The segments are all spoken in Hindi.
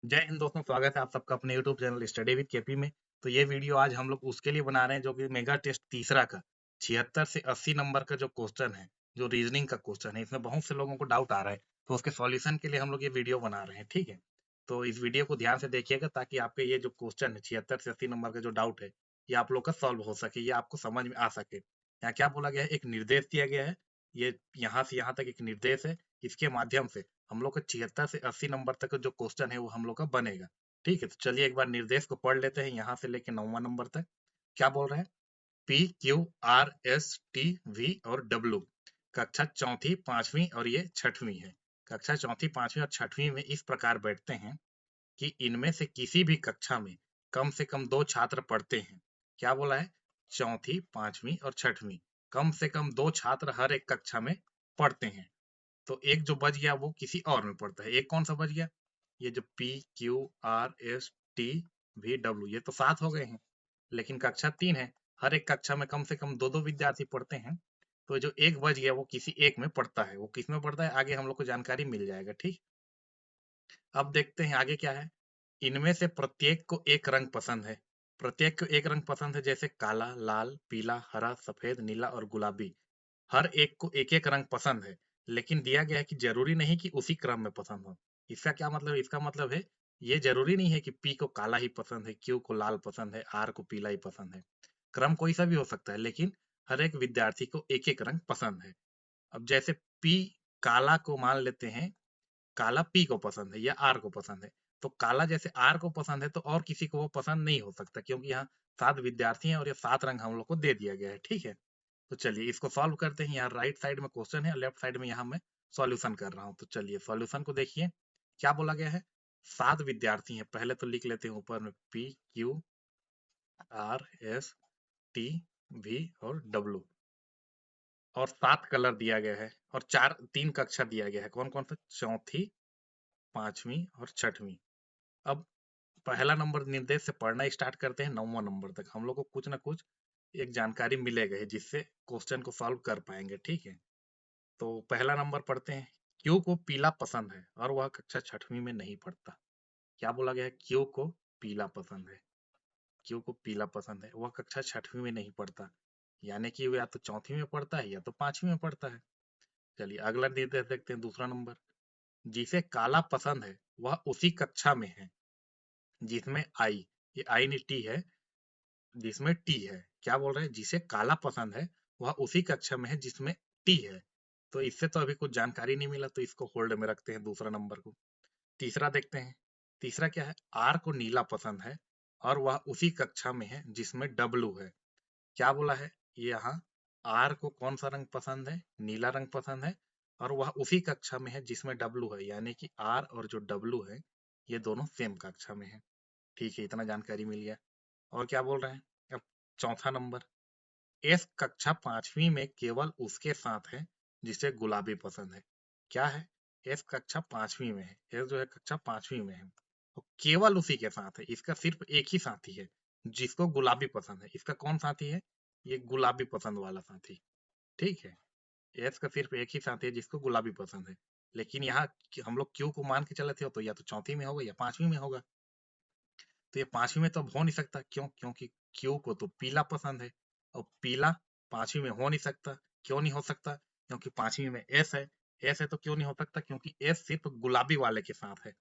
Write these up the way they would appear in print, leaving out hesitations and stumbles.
जय हिंद दोस्तों, स्वागत है आप सबका अपने YouTube channel study with KP में। तो ये वीडियो आज हम लोग उसके लिए बना रहे हैं जो कि मेगा टेस्ट तीसरा का 76 से 80 नंबर का जो क्वेश्चन है, जो रीजनिंग का क्वेश्चन है, इसमें बहुत से लोगों को डाउट आ रहा है। तो उसके सॉल्यूशन के लिए हम लोग ये वीडियो बना रहे हैं, ठीक है। तो इस वीडियो को ध्यान से देखिएगा ताकि आपके ये जो क्वेश्चन है 76 से 80 नंबर का जो डाउट है, ये आप लोग का सॉल्व हो सके, ये आपको समझ में आ सके। यहाँ क्या बोला गया है, एक निर्देश दिया गया है, ये यहाँ से यहाँ तक एक निर्देश है। इसके माध्यम से हम लोग का 76 से 80 नंबर तक का जो क्वेश्चन है वो हम लोग का बनेगा। ठीक है, तो चलिए एक बार निर्देश को पढ़ लेते हैं यहाँ से लेके 9वां नंबर तक। क्या बोल रहे हैं? P Q R S T V और डब्ल्यू कक्षा चौथी पांचवी और ये छठवीं है। कक्षा चौथी पांचवी और छठवीं में इस प्रकार बैठते हैं कि इनमें से किसी भी कक्षा में कम से कम 2 छात्र पढ़ते हैं। क्या बोला है? चौथी पांचवी और छठवीं कम से कम 2 छात्र हर एक कक्षा में पढ़ते हैं। तो एक जो बच गया वो किसी और में पड़ता है। एक कौन सा बच गया? ये जो P Q R S T V W, ये तो 7 हो गए हैं, लेकिन कक्षा 3 है। हर एक कक्षा में कम से कम दो दो विद्यार्थी पढ़ते हैं। तो जो एक बच गया वो किसी एक में पढ़ता है। वो किस में पढ़ता है आगे हम लोग को जानकारी मिल जाएगा, ठीक। अब देखते हैं आगे क्या है। इनमें से प्रत्येक को एक रंग पसंद है। प्रत्येक को एक रंग पसंद है, जैसे काला, लाल, पीला, हरा, सफेद, नीला और गुलाबी। हर एक को एक एक रंग पसंद है, लेकिन दिया गया है कि जरूरी नहीं कि उसी क्रम में पसंद हो। इसका क्या मतलब है? इसका मतलब है ये जरूरी नहीं है कि पी को काला ही पसंद है, क्यू को लाल पसंद है, आर को पीला ही पसंद है। क्रम कोई सा भी हो सकता है, लेकिन हर एक विद्यार्थी को एक एक रंग पसंद है। अब जैसे पी काला को मान लेते हैं, काला पी को पसंद है या आर को पसंद है, तो काला जैसे आर को पसंद है तो और किसी को वो पसंद नहीं हो सकता, क्योंकि यहाँ 7 विद्यार्थी हैं और ये 7 रंग हम लोग को दे दिया गया है, ठीक है। तो चलिए इसको सॉल्व करते हैं। यहाँ राइट साइड में क्वेश्चन है, लेफ्ट साइड में यहाँ मैं सॉल्यूशन कर रहा हूँ। तो चलिए सॉल्यूशन को देखिए। क्या बोला गया है? 7 विद्यार्थी हैं। पहले तो लिख लेते हैं ऊपर में P Q R S T V और डब्ल्यू, और 7 कलर दिया गया है और 3 कक्षा दिया गया है। कौन कौन सा? चौथी, पांचवी और छठवीं। अब पहला नंबर निर्देश से पढ़ना स्टार्ट करते हैं। 9वां नंबर तक हम लोग को कुछ ना कुछ एक जानकारी मिलेगा ही, जिससे क्वेश्चन को सॉल्व कर पाएंगे, ठीक है। तो पहला नंबर पढ़ते हैं। क्यू को पीला पसंद है और वह कक्षा छठवीं में नहीं पढ़ता। क्या बोला गया है? क्यू को पीला पसंद है। क्यू को पीला पसंद है, वह कक्षा छठवीं में नहीं पढ़ता, यानी कि वो या तो चौथी में पढ़ता है या तो पांचवी में पढ़ता है। चलिए अगला निर्देश देखते हैं, दूसरा नंबर। जिसे काला पसंद है वह उसी कक्षा में है जिसमें आई, ये आई नहीं टी है, जिसमें टी है। क्या बोल रहे हैं? जिसे काला पसंद है वह उसी कक्षा में है जिसमें टी है। तो इससे तो अभी कुछ जानकारी नहीं मिला, तो इसको होल्ड में रखते हैं, दूसरा नंबर को। तीसरा देखते हैं। तीसरा क्या है? आर को नीला पसंद है और वह उसी कक्षा में है जिसमें डब्लू है। क्या बोला है? ये यहाँ आर को कौन सा रंग पसंद है? नीला रंग पसंद है, और वह उसी कक्षा में है जिसमें डब्लू है, यानी कि आर और जो डब्लू है ये दोनों सेम कक्षा में है। ठीक है, इतना जानकारी मिल गया। और क्या बोल रहे हैं? अब चौथा नंबर। एस कक्षा पांचवी में केवल उसके साथ है जिसे गुलाबी पसंद है। क्या है? एस कक्षा पांचवी में है, एस जो है कक्षा पांचवी में है, तो केवल उसी के साथ है। इसका सिर्फ एक ही साथी है जिसको गुलाबी पसंद है। इसका कौन साथी है? ये गुलाबी पसंद वाला साथी, ठीक है। एस का सिर्फ एक ही साथी है जिसको गुलाबी पसंद है, लेकिन यहाँ हम लोग क्यू को मान के चले थे, तो या तो चौथी में होगा या पांचवी में होगा। तो ये पांचवी में तो अब हो नहीं सकता, क्यों? क्योंकि क्यू को तो पीला पसंद है, और पीला पांचवी में हो नहीं सकता। क्यों नहीं हो सकता? क्योंकि पांचवी में एस है। एस है तो क्यों नहीं हो सकता? क्योंकि एस सिर्फ गुलाबी वाले के साथ है,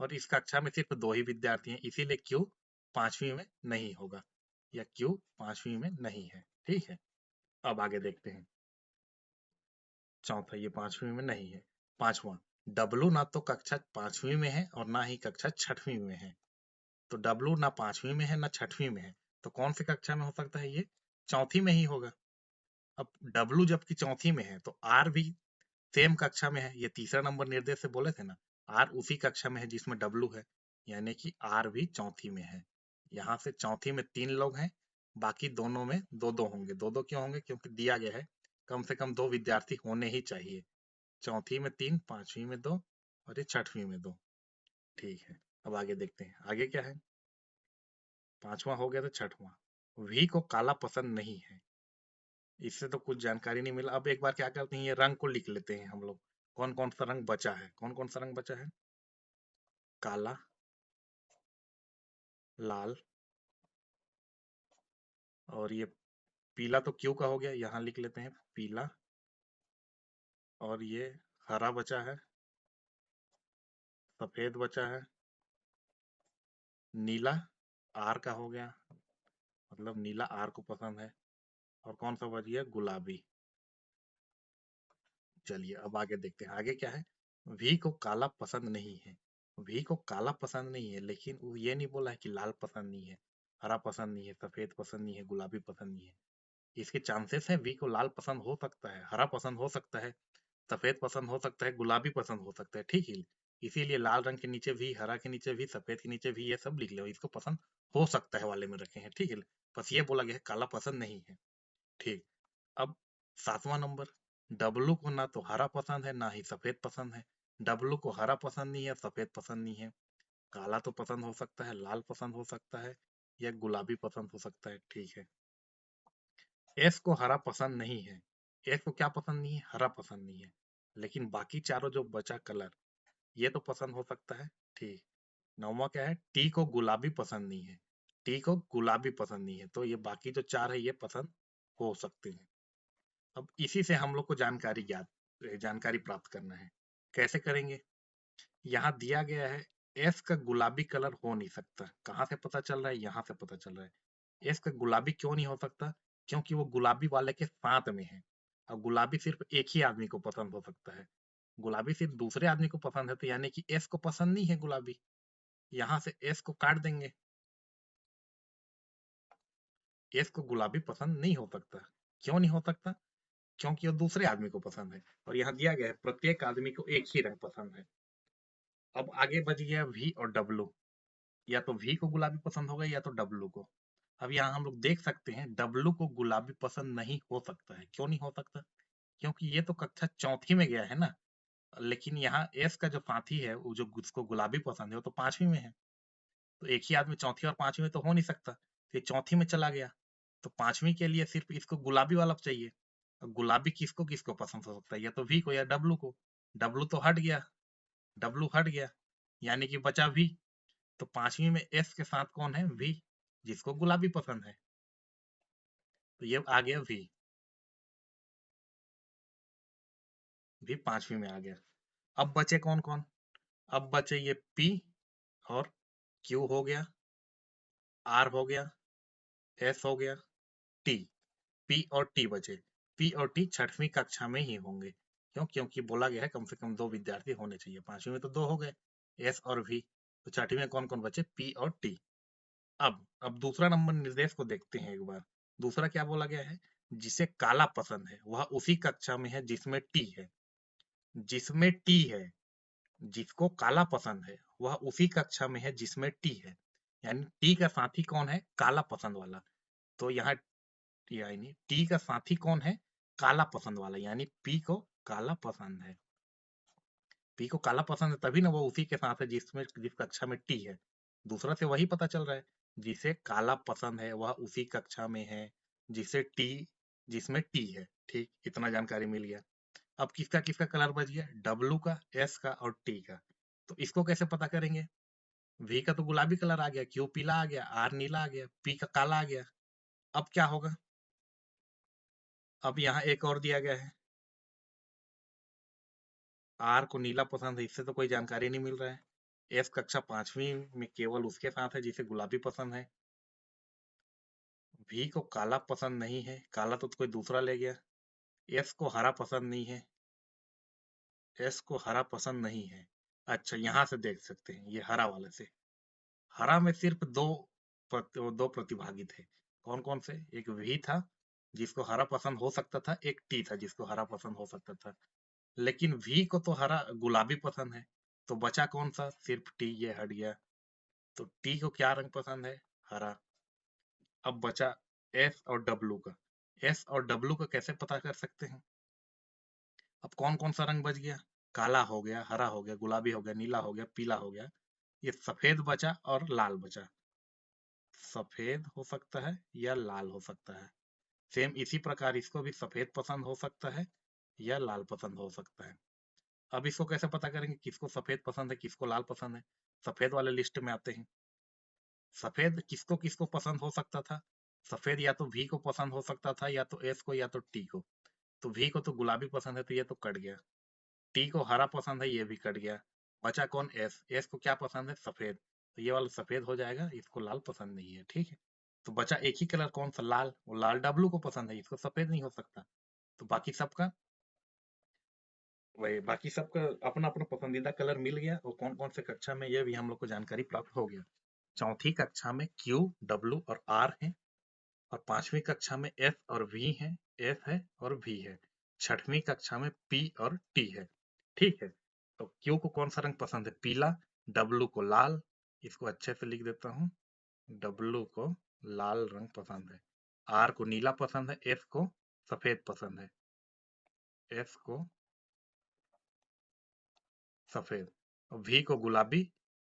और इस कक्षा में सिर्फ 2 ही विद्यार्थी हैं, इसीलिए क्यू पांचवी में नहीं होगा, या क्यू पांचवी में नहीं है, ठीक है। अब आगे देखते हैं। चौथा, ये पांचवी में नहीं है। पांचवा, डब्लू ना तो कक्षा पांचवी में है और ना ही कक्षा छठवीं में है। तो डब्लू ना पांचवी में है ना छठवीं में है, तो कौन सी कक्षा में हो सकता है? ये चौथी में ही होगा। अब डब्लू जबकि चौथी में है तो आर भी सेम कक्षा में है। ये तीसरा नंबर निर्देश से बोले थे ना, आर उसी कक्षा में है जिसमें डब्लू है, यानी कि आर भी चौथी में है। यहाँ से चौथी में 3 लोग हैं, बाकी दोनों में दो दो होंगे। दो दो क्यों होंगे? क्योंकि दिया गया है कम से कम 2 विद्यार्थी होने ही चाहिए। चौथी में 3, पांचवी में 2 और ये छठवीं में 2। ठीक है, अब आगे देखते हैं। आगे क्या है? पांचवा हो गया, तो छठवां। वी को काला पसंद नहीं है। इससे तो कुछ जानकारी नहीं मिला। अब एक बार क्या करते हैं, ये रंग को लिख लेते हैं हम लोग। कौन कौन सा रंग बचा है? कौन कौन सा रंग बचा है? काला, लाल, और ये पीला तो क्यू का हो गया, यहाँ लिख लेते हैं पीला, और ये हरा बचा है, सफेद बचा है, नीला आर का हो गया, मतलब नीला आर को पसंद है, और कौन सा बच गया, गुलाबी। चलिए अब आगे देखते हैं, आगे क्या है। वी को काला पसंद नहीं है। वी को काला पसंद नहीं है, लेकिन वो ये नहीं बोला है कि लाल पसंद नहीं है, हरा पसंद नहीं है, सफेद पसंद नहीं है, गुलाबी पसंद नहीं है। इसके चांसेस है वी को लाल पसंद हो सकता है, हरा पसंद हो सकता है, सफेद पसंद हो सकता है, गुलाबी पसंद हो सकता है, ठीक है। इसीलिए लाल रंग के नीचे भी, हरा के नीचे भी, सफेद के नीचे भी, ये सब लिख लो, इसको पसंद हो सकता है वाले में रखे हैं, ठीक है। बस ये बोला गया है काला पसंद नहीं है, ठीक। अब 7वां नंबर, डब्लू को ना तो हरा पसंद है, ना ही सफेद पसंद है। डब्लू को हरा पसंद नहीं है, सफेद पसंद नहीं है, काला तो पसंद हो सकता है, लाल पसंद हो सकता है, या गुलाबी पसंद हो सकता है, ठीक है। एस को हरा पसंद नहीं है। एस को क्या पसंद नहीं है, हरा पसंद नहीं है, लेकिन बाकी चारों जो बचा कलर, ये तो पसंद हो सकता है, ठीक। 9वां क्या है, टी को गुलाबी पसंद नहीं है। टी को गुलाबी पसंद नहीं है, तो ये बाकी जो चार है ये पसंद हो सकते हैं। अब इसी से हम लोग को जानकारी प्राप्त करना है। कैसे करेंगे? यहाँ दिया गया है, एस का गुलाबी कलर हो नहीं सकता। कहाँ से पता चल रहा है? यहाँ से पता चल रहा है। एस का गुलाबी क्यों नहीं हो सकता? क्योंकि वो गुलाबी वाले के साथ में है, और गुलाबी सिर्फ एक ही आदमी को पसंद हो सकता है। गुलाबी सिर्फ दूसरे आदमी को पसंद है, तो यानी कि एस को पसंद नहीं है गुलाबी। यहाँ से एस को काट देंगे। एस को गुलाबी पसंद नहीं हो सकता। क्यों नहीं हो सकता? क्योंकि वो दूसरे आदमी को पसंद है, और यहाँ दिया गया है प्रत्येक आदमी को एक ही रंग पसंद है। अब आगे बच गया वी और डब्लू। या तो वी को गुलाबी पसंद होगा, या तो डब्लू को। अब यहाँ हम लोग देख सकते हैं डब्लू को गुलाबी पसंद नहीं हो सकता है। क्यों नहीं हो सकता? क्योंकि ये तो कक्षा चौथी में गया है ना, लेकिन यहाँ एस का जो साथी है, वो जो जिसको गुलाबी पसंद है, वो तो 5वीं में है। तो एक ही आदमी चौथी और 5वीं में तो हो नहीं सकता, तो ये चौथी में चला गया। तो 5वीं के लिए सिर्फ इसको गुलाबी वाला चाहिए। अब गुलाबी किसको किसको पसंद हो सकता है? या तो वी को या डब्लू को। डब्लू तो हट गया, डब्लू हट गया, यानी कि बचा वी। तो 5वीं में एस के साथ कौन है? वी, जिसको गुलाबी पसंद है। तो ये आ गया वी। वी 5वीं में आ गया। अब बचे कौन कौन? अब बचे ये पी और क्यू हो गया, आर हो गया, एस हो गया, टी। पी और टी बचे। पी और टी 6वीं कक्षा में ही होंगे। क्यों? क्योंकि बोला गया है कम से कम 2 विद्यार्थी होने चाहिए। 5वीं में तो 2 हो गए, एस और वी। तो 6वीं में कौन कौन बचे? पी और टी। अब दूसरा नंबर निर्देश को देखते हैं एक बार। दूसरा क्या बोला गया है? जिसे काला पसंद है वह उसी कक्षा में है जिसमें टी है। जिसमें टी है, जिसको काला पसंद है वह उसी कक्षा में है जिसमें टी है। यानी टी का साथी कौन है? काला पसंद वाला। तो यहाँ यानी टी का साथी कौन है? काला पसंद वाला, यानी पी को काला पसंद है। पी को काला पसंद है तभी ना वो उसी के साथ है जिस कक्षा में टी है। दूसरा से वही पता चल रहा है, जिसे काला पसंद है वह उसी कक्षा में है जिसे टी जिसमें टी है। ठीक, इतना जानकारी मिल गया। अब किसका किसका कलर बच गया? डब्लू का, एस का और टी का। तो इसको कैसे पता करेंगे? वी का तो गुलाबी कलर आ गया, क्यू पीला आ गया, आर नीला आ गया, पी का काला आ गया। अब क्या होगा? अब यहाँ एक और दिया गया है, आर को नीला पसंद है, इससे तो कोई जानकारी नहीं मिल रहा है। एस कक्षा 5वीं में केवल उसके साथ है जिसे गुलाबी पसंद है। वी को काला पसंद नहीं है, काला तो कोई दूसरा ले गया। एस को हरा पसंद नहीं है, एस को हरा पसंद नहीं है। अच्छा, यहाँ से देख सकते हैं ये हरा वाले से। हरा में सिर्फ दो प्रतिभागी थे। कौन कौन से? एक वी था जिसको हरा पसंद हो सकता था, एक टी था जिसको हरा पसंद हो सकता था। लेकिन वी को तो हरा गुलाबी पसंद है, तो बचा कौन सा? सिर्फ टी, ये हट गया। तो टी को क्या रंग पसंद है? हरा। अब बचा एस और डब्लू का। एस और डब्लू का कैसे पता कर सकते हैं? अब कौन कौन सा रंग बच गया? काला हो गया, हरा हो गया, गुलाबी हो गया, नीला हो गया, पीला हो गया। ये सफेद बचा और लाल बचा। सफेद हो सकता है या लाल हो सकता है। सेम इसी प्रकार इसको भी सफेद पसंद हो सकता है या लाल पसंद हो सकता है। अब इसको कैसे पता करेंगे किसको सफेद पसंद है, किसको लाल पसंद है? सफेद वाले लिस्ट में आते हैं। सफेद किसको किसको पसंद हो सकता था? सफेद या तो V को पसंद हो सकता था, या तो S को, या तो T को। तो V को तो गुलाबी पसंद है, तो ये तो कट गया। T को हरा पसंद है, ये भी कट गया। बचा कौन? S। S को क्या पसंद है? सफेद। तो ये वाला सफेद हो जाएगा, इसको लाल पसंद नहीं है, ठीक है। तो बचा एक ही कलर, कौन सा? लाल। वो लाल W को पसंद है, इसको सफेद नहीं हो सकता। तो बाकी सबका वही, बाकी सबका अपना अपना पसंदीदा कलर मिल गया। और कौन कौन से कक्षा में, ये भी हम लोग को जानकारी प्राप्त हो गया। चौथी कक्षा में Q, W और R है, और पांचवी कक्षा में F और V है, F है और V है। छठवीं कक्षा में P और T है, ठीक है। तो Q को कौन सा रंग पसंद है? पीला। W को लाल, इसको अच्छे से लिख देता हूँ, W को लाल रंग पसंद है। R को नीला पसंद है, F को सफेद पसंद है, F को सफेद, और V को गुलाबी,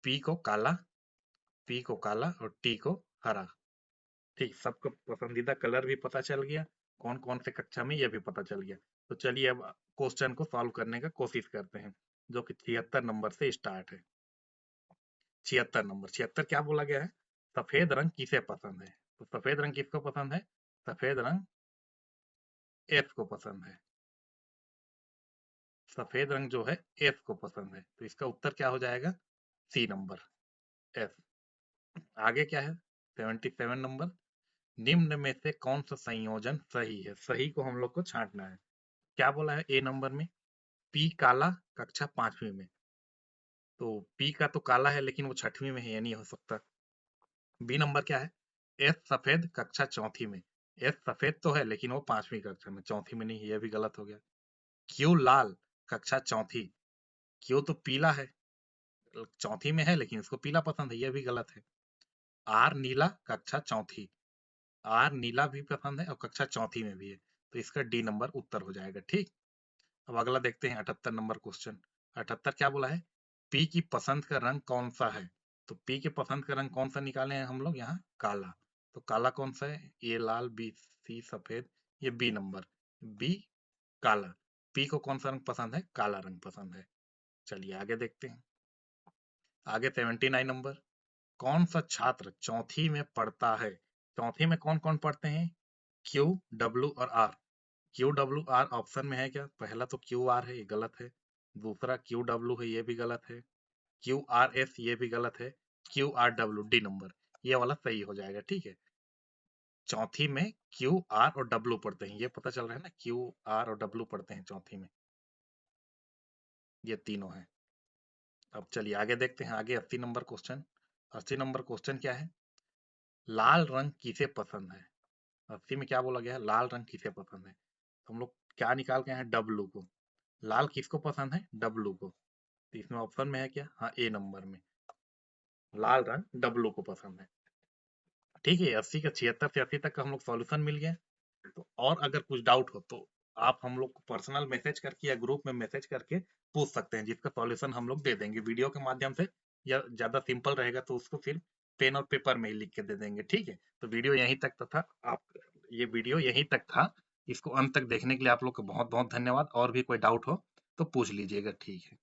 P को काला, P को काला और T को हरा। ठीक, सबका पसंदीदा कलर भी पता चल गया, कौन कौन से कक्षा में, ये भी पता चल गया। तो चलिए अब क्वेश्चन को सॉल्व करने का कोशिश करते हैं, जो कि 76 नंबर से स्टार्ट है। 76 नंबर, 76 क्या बोला गया है? सफेद रंग किसे पसंद है? तो सफेद रंग किसको पसंद है? सफेद रंग एफ को पसंद है। सफेद रंग जो है एफ को पसंद है, तो इसका उत्तर क्या हो जाएगा? C number, F. आगे क्या है? 77 नंबर, निम्न में से कौन सा संयोजन सही है? सही को हम लोग को छांटना है। क्या बोला है ए नंबर में? पी काला कक्षा पांचवी में। तो पी का तो काला है, लेकिन वो छठवीं में है, ये नहीं हो सकता। बी नंबर क्या है? एस सफेद कक्षा चौथी में। एस सफेद तो है, लेकिन वो पांचवी कक्षा में, चौथी में नहीं है, ये भी गलत हो गया। क्यू लाल कक्षा चौथी, क्यू तो पीला है, चौथी में है, लेकिन इसको पीला पसंद है, ये भी गलत है। आर नीला कक्षा चौथी, आर नीला भी पसंद है और कक्षा चौथी में भी है, तो इसका डी नंबर उत्तर हो जाएगा, ठीक। अब अगला देखते हैं 78 नंबर क्वेश्चन। 78 क्या बोला है? पी की पसंद का रंग कौन सा है? तो पी के पसंद का रंग कौन सा निकाले हैं हम लोग यहाँ? काला। तो काला कौन सा है? ए लाल, बी सी सफेद, ये बी नंबर, बी काला। पी को कौन सा रंग पसंद है? काला रंग पसंद है। चलिए आगे देखते हैं। आगे 79 नंबर, कौन सा छात्र चौथी में पढ़ता है? चौथी में कौन कौन पढ़ते हैं? क्यू, डब्ल्यू और R. Q W R option में है क्या? पहला तो क्यू आर है, ये गलत है। दूसरा क्यू डब्ल्यू है, ये भी गलत है। क्यू आर एस, ये भी गलत है। Q R W, D number, ये वाला सही हो जाएगा, ठीक है। चौथी में क्यू आर और डब्ल्यू पढ़ते हैं, ये पता चल रहा है ना, क्यू आर और डब्ल्यू पढ़ते हैं चौथी में, ये तीनों है। अब चलिए आगे देखते हैं। आगे 80 नंबर क्वेश्चन। 80 नंबर क्वेश्चन क्या है? लाल रंग किसे पसंद है? 80 में क्या बोला गया है? लाल रंग किसे पसंद है? तो हम लोग क्या निकाल के हैं? डब्ल्यू को। लाल किसको पसंद है? डब्ल्यू को। तो इसमें ऑप्शन में है क्या? हाँ, ए नंबर में, लाल रंग डब्ल्यू को पसंद है, ठीक है। 80 का 76 से 80 तक का हम लोग सॉल्यूशन मिल गया। तो और अगर कुछ डाउट हो तो आप हम लोग को पर्सनल मैसेज करके या ग्रुप में मैसेज करके पूछ सकते हैं, जिसका सॉल्यूशन हम लोग दे देंगे वीडियो के माध्यम से, या ज्यादा सिंपल रहेगा तो उसको फिर पेन और पेपर में ही लिख के दे देंगे, ठीक है। तो वीडियो यहीं तक था। आप, ये वीडियो यहीं तक था, इसको अंत तक देखने के लिए आप लोग को बहुत बहुत धन्यवाद। और भी कोई डाउट हो तो पूछ लीजिएगा, ठीक है।